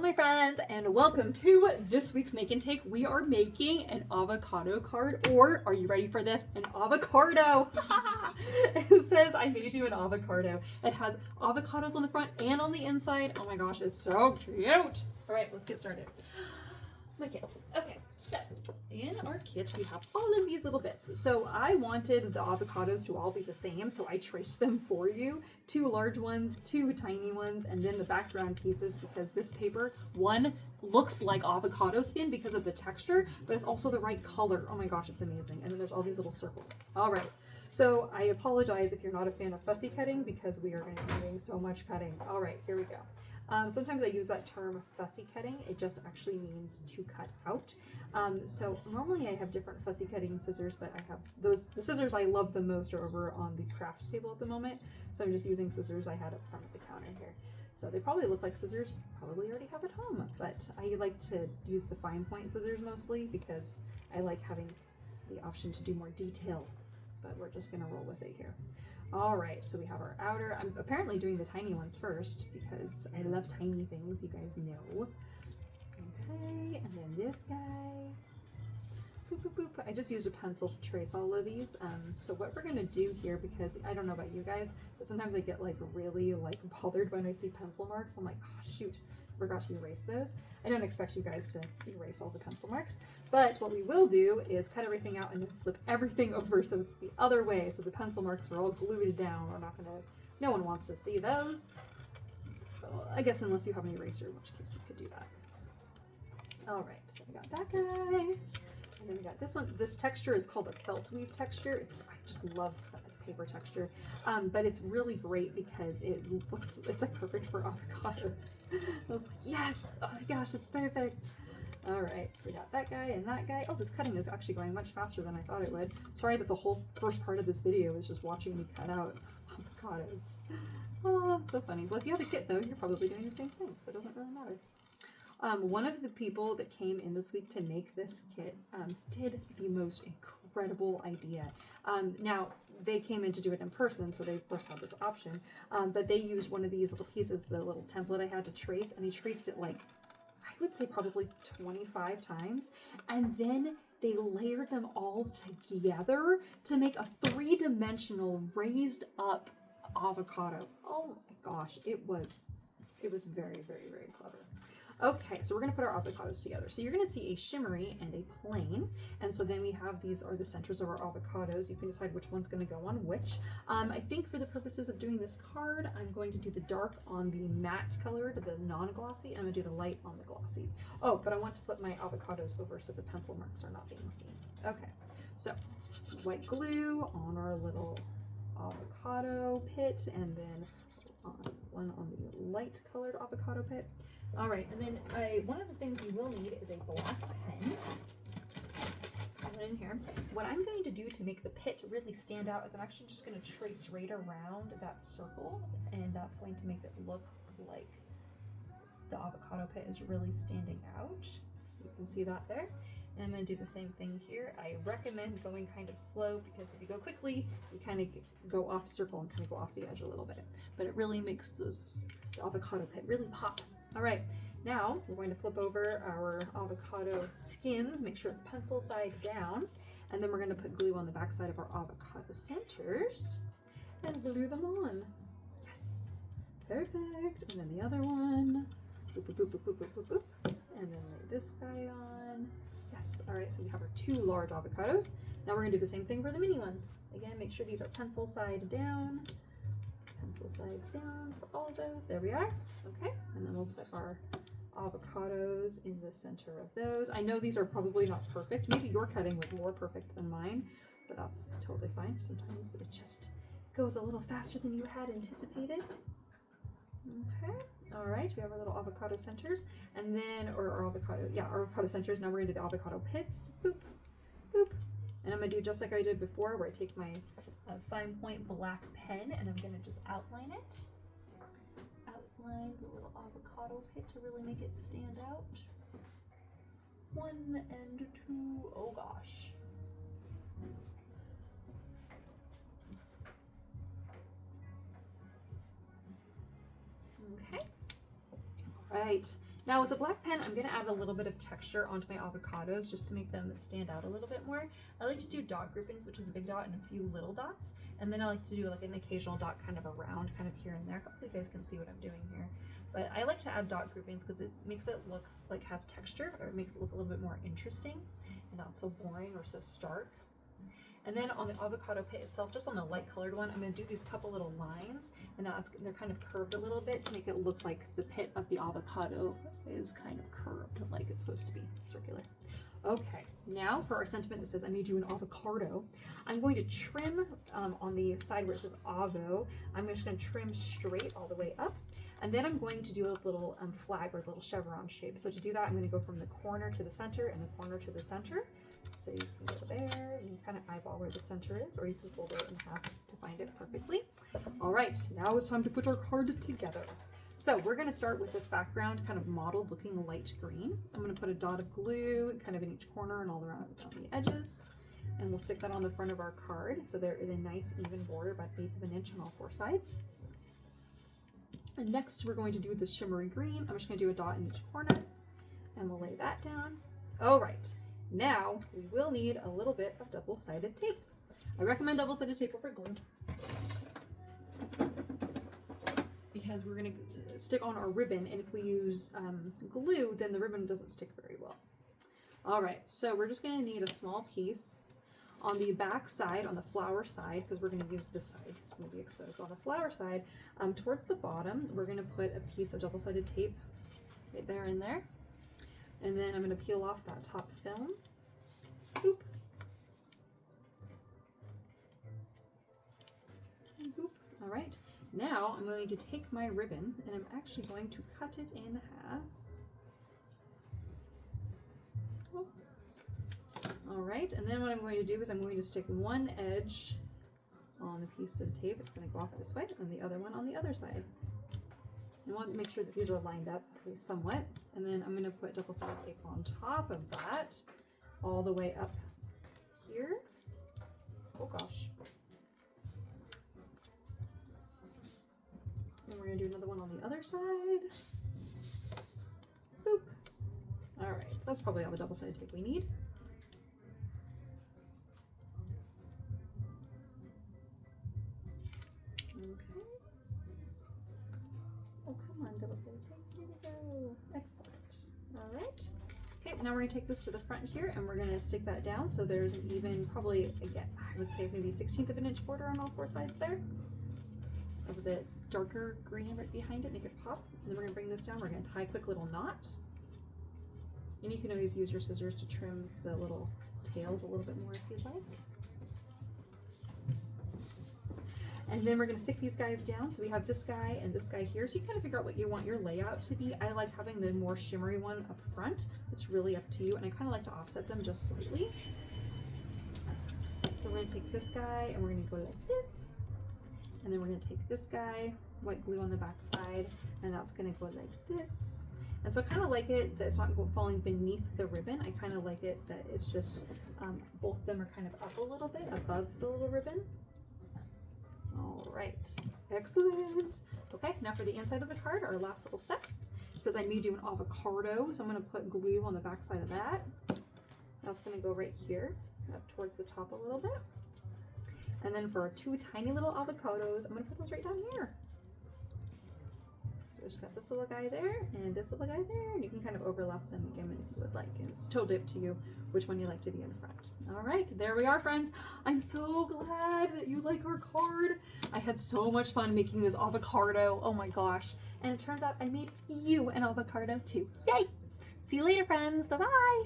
my friends, and welcome to this week's Make and Take. We are making an avocado card, or are you ready for this? An avocado. It says I made you an avocado. It has avocados on the front and on the inside. Oh my gosh, it's so cute. All right, let's get started. My kit. Okay, so in our kit we have all of these little bits. So I wanted the avocados to all be the same, so I traced them for you. 2 large ones, 2 tiny ones, and then the background pieces, because this paper, one looks like avocado skin because of the texture, but it's also the right color. Oh my gosh, it's amazing. And then there's all these little circles. All right. So I apologize if you're not a fan of fussy cutting, because we are going to be doing so much cutting. All right, here we go. Sometimes I use that term fussy cutting. It just actually means to cut out. So normally I have different fussy cutting scissors, but I have the scissors I love the most are over on the craft table at the moment. So I'm just using scissors I had up front of the counter here. So they probably look like scissors you probably already have at home, but I like to use the fine point scissors mostly because I like having the option to do more detail, but we're just gonna roll with it here. All right, so we have our outer. I'm apparently doing the tiny ones first because I love tiny things, you guys know. Okay, and then this guy. Boop, boop, boop. I just used a pencil to trace all of these. So what we're gonna do here, because I don't know about you guys, but sometimes I get like really bothered when I see pencil marks. I'm like, oh shoot, forgot to erase those. I don't expect you guys to erase all the pencil marks, but what we will do is cut everything out and then flip everything over so it's the other way, so the pencil marks are all glued down. We're not gonna, no one wants to see those. I guess unless you have an eraser, in which case you could do that. All right, so we got that guy, and then we got this one. This texture is called a felt weave texture. I just love paper texture, but it's really great because it's like perfect for avocados. I was like, yes, oh my gosh, it's perfect. All right, so we got that guy and that guy. Oh, this cutting is actually going much faster than I thought it would. Sorry that the whole first part of this video is just watching me cut out avocados. Oh, that's so funny. Well, if you have a kit though, you're probably doing the same thing, so it doesn't really matter. One of the people that came in this week to make this kit did the most incredible idea. Now, they came in to do it in person, so they of course had this option, but they used one of these little pieces, the little template I had to trace, and he traced it like, I would say probably 25 times, and then they layered them all together to make a 3-dimensional raised up avocado. Oh my gosh, it was very, very, very clever. Okay, so we're going to put our avocados together. So you're going to see a shimmery and a plain. And so then we have, these are the centers of our avocados. You can decide which one's going to go on which. I think for the purposes of doing this card, I'm going to do the dark on the matte colored, the non-glossy, and I'm going to do the light on the glossy. Oh, but I want to flip my avocados over so the pencil marks are not being seen. Okay, so white glue on our little avocado pit, and then one on the light colored avocado pit. All right, and then one of the things you will need is a black pen. Put it in here. What I'm going to do to make the pit really stand out is I'm actually just going to trace right around that circle, and that's going to make it look like the avocado pit is really standing out. So you can see that there. And I'm going to do the same thing here. I recommend going kind of slow, because if you go quickly, you kind of go off circle and kind of go off the edge a little bit. But it really makes the avocado pit really pop. All right, now we're going to flip over our avocado skins, make sure it's pencil side down, and then we're going to put glue on the back side of our avocado centers and glue them on. Yes, perfect. And then the other one, boop, boop, boop, boop, boop, boop, boop, boop. And then lay this guy on. Yes, all right, so we have our 2 large avocados. Now we're going to do the same thing for the mini ones. Again, make sure these are pencil side down. Pencil side down for all of those. There we are. Okay, and then we'll put our avocados in the center of those. I know these are probably not perfect. Maybe your cutting was more perfect than mine, but that's totally fine. Sometimes it just goes a little faster than you had anticipated. Okay, all right, we have our little avocado centers, and then, our avocado centers. Now we're going to do the avocado pits. Boop, boop. And I'm going to do just like I did before, where I take my fine point black pen and I'm going to just outline it. Outline the little avocado pit to really make it stand out. 1 and 2, oh gosh. Okay. All right. Now with the black pen, I'm gonna add a little bit of texture onto my avocados just to make them stand out a little bit more. I like to do dot groupings, which is a big dot and a few little dots. And then I like to do like an occasional dot kind of around, kind of here and there. Hopefully you guys can see what I'm doing here. But I like to add dot groupings because it makes it look like has texture, or it makes it look a little bit more interesting and not so boring or so stark. And then on the avocado pit itself, just on the light colored one, I'm going to do these couple little lines, and they're kind of curved a little bit to make it look like the pit of the avocado is kind of curved, like it's supposed to be circular. Okay, now for our sentiment that says I made you an avocado, I'm going to trim on the side where it says avo. I'm just going to trim straight all the way up. And then I'm going to do a little flag or a little chevron shape. So to do that, I'm going to go from the corner to the center and the corner to the center. So you can go there and you kind of eyeball where the center is, or you can fold it in half to find it perfectly. All right, now it's time to put our card together. So we're going to start with this background kind of mottled looking light green. I'm going to put a dot of glue kind of in each corner and all around the edges. And we'll stick that on the front of our card. So there is a nice even border about 1/8 of an inch on all 4 sides. And next we're going to do this shimmery green. I'm just going to do a dot in each corner and we'll lay that down. All right, now we will need a little bit of double-sided tape. I recommend double-sided tape over glue because we're going to stick on our ribbon, and if we use glue, then the ribbon doesn't stick very well. All right, so we're just going to need a small piece on the back side, on the flower side, because we're going to use this side, it's going to be exposed. On the flower side, towards the bottom, we're going to put a piece of double-sided tape right there and there. And then I'm going to peel off that top film. Boop. And boop. All right. Now I'm going to take my ribbon and I'm actually going to cut it in half. Oh. All right. And then what I'm going to do is I'm going to stick one edge on the piece of tape. It's going to go off this way, and the other one on the other side. I want to make sure that these are lined up at least somewhat, and then I'm going to put double-sided tape on top of that all the way up here. Oh gosh. And we're going to do another one on the other side. Boop. All right, that's probably all the double-sided tape we need. Okay. Oh, come on, double-sided tape. Here we go. Excellent. All right. Okay, now we're going to take this to the front here, and we're going to stick that down so there's an even, probably, again, I would say maybe 1/16 of an inch border on all 4 sides there. Of the darker green right behind it, make it pop. And then we're going to bring this down. We're going to tie a quick little knot. And you can always use your scissors to trim the little tails a little bit more if you'd like. And then we're going to stick these guys down. So we have this guy and this guy here. So you kind of figure out what you want your layout to be. I like having the more shimmery one up front. It's really up to you. And I kind of like to offset them just slightly. So we're going to take this guy and we're going to go like this. And then we're going to take this guy, white glue on the back side, and that's going to go like this. And so I kind of like it that it's not falling beneath the ribbon. I kind of like it that it's just, both of them are kind of up a little bit above the little ribbon. All right, excellent. Okay, now for the inside of the card, our last little steps. It says I made you an avocado, so I'm going to put glue on the back side of that. That's going to go right here, up towards the top a little bit. And then for our 2 tiny little avocados, I'm going to put those right down here. Just got this little guy there and this little guy there, and you can kind of overlap them again if you would like. And it's totally up to you which one you like to be in front. All right, there we are, friends. I'm so glad that you like our card. I had so much fun making this avocado. Oh my gosh. And it turns out I made you an avocado too. Yay! See you later, friends. Bye-bye.